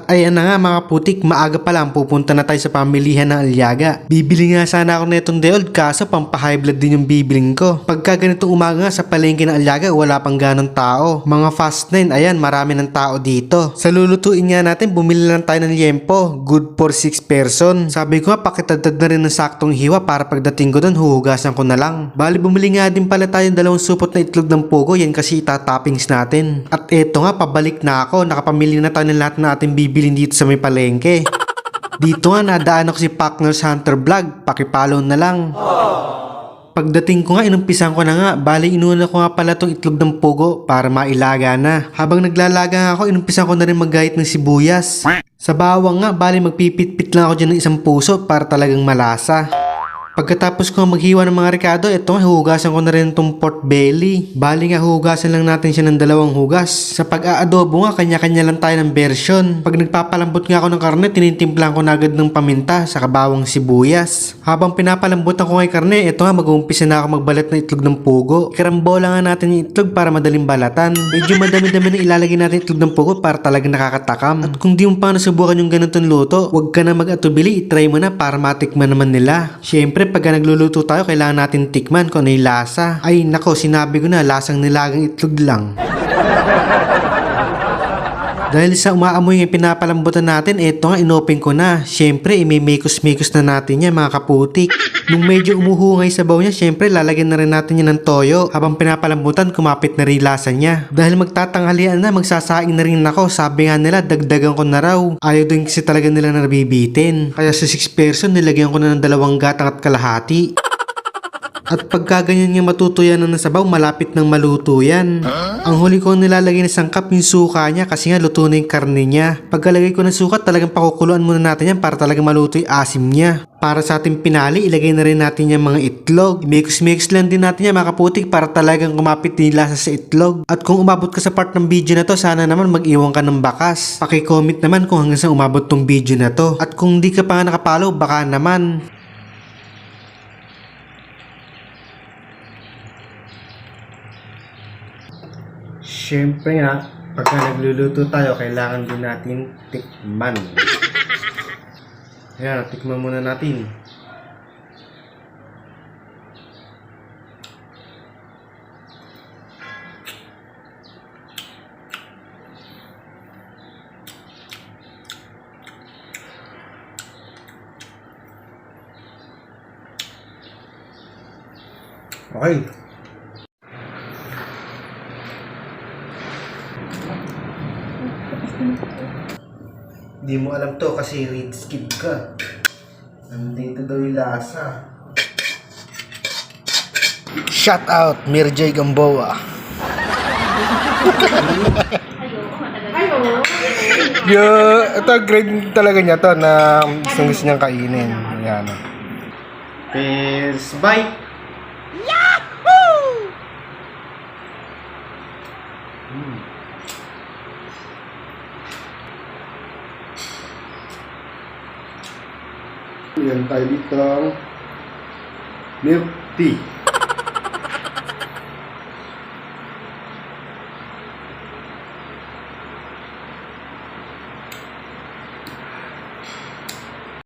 At ayan na nga mga putik, maaga pa lang pupunta na tayo sa pamilihan ng Aliaga. Bibili nga sana ako netong Deold kaso pampa-high blood din yung bibiling ko. Pagka ganitong umaga nga sa palengke ng Aliaga wala pang ganong tao. Mga fast 9, ayan marami ng tao dito. Sa lulutuin nga natin bumili lang tayo ng liempo, good for 6 person. Sabi ko nga pakitadtad na rin ng saktong hiwa para pagdating ko doon huhugasan ko na lang. Bali bumili nga din pala tayo ng 2 supot na itlog ng pugo, yan kasi itatoppings natin. At eto nga pabalik na ako, nakapamili na tayo ng lahat na ating bibilin dito sa may palengke. Dito nga nadaan ako si Packners Hunter Vlog, pakipollow na lang. Pagdating ko nga inumpisan ko na nga, bali inuna ko nga pala tong itlog ng pugo para mailaga na. Habang naglalaga nga ako inumpisan ko na rin maggahit ng sibuyas. Sa bawang nga bali magpipit-pit lang ako dyan ng 1 puso para talagang malasa. Pagkatapos ko maghiwa ng mga rekado, ito nga hugasan ko na rin itong pork belly. Bali nga hugasan lang natin siya ng 2 hugas. Sa pag-aadobo nga, kanya-kanya lang tayo ng version. Pag nagpapalambot nga ako ng karne, tinitimplan ko na agad ng paminta sa bawang sibuyas. Habang pinapalambutan ko nga yung karne, ito nga mag-uumpisa na ako magbalat ng itlog ng pugo. Karambola nga natin yung itlog para madaling balatan. Medyo madami-dami na ilalagay natin itlog ng pugo para talagang nakakatakam. At kung di mo pa nasubukan yung ganitong luto, huwag ka na mag-atubili, itry mo na para matikman naman nila. Syempre, pagka nagluluto tayo, kailangan natin tikman kung ano yung lasa. Ay nako, sinabi ko na, lasang nilagang itlog lang. Dahil sa umaamoy yung pinapalambutan natin, eto nga inopen ko na. Syempre, imimekos-mekos na natin yan mga kaputik. Nung medyo umuhungay sa baw niya, syempre lalagyan na rin natin yan ng toyo. Habang pinapalambutan, kumapit na rin lasa niya. Dahil magtatanghalian na, magsasaing na rin ako. Sabi nga nila, dagdagan ko na raw. Ayaw din kasi talaga nila nabibitin. Kaya sa 6 person, nilagyan ko na ng 2 gatang at kalahati. At pagka ganyan nga matutuyan na ng sabaw, malapit nang maluto yan. Ang huli ko nilalagay na sangkap yung suka niya kasi nga luto na yung karne niya. Pagkalagay ko ng suka, talagang pakukuluan muna natin yan para talagang maluto yung asim niya. Para sa ating pinali, ilagay na rin natin yung mga itlog. Mix lang din natin yan mga kaputik para talagang kumapit din lasa sa itlog. At kung umabot ka sa part ng video na to, sana naman mag-iwan ka ng bakas. Paki-comment naman kung hanggang sa umabot tong video na to. At kung di ka pa nga nakapollow, baka naman. Siyempre nga, pagka nagluluto tayo, kailangan din natin tikman. Ayan, tikman muna natin. Okay. Di mo alam to kasi read skip ka. Nandito daw yung lasa. Shout out Mirjay Gamboa. Ito grade talaga niya to na gusto niyang kainin. Ayan. First bite. Yahoo! Yan tayo dito milk tea.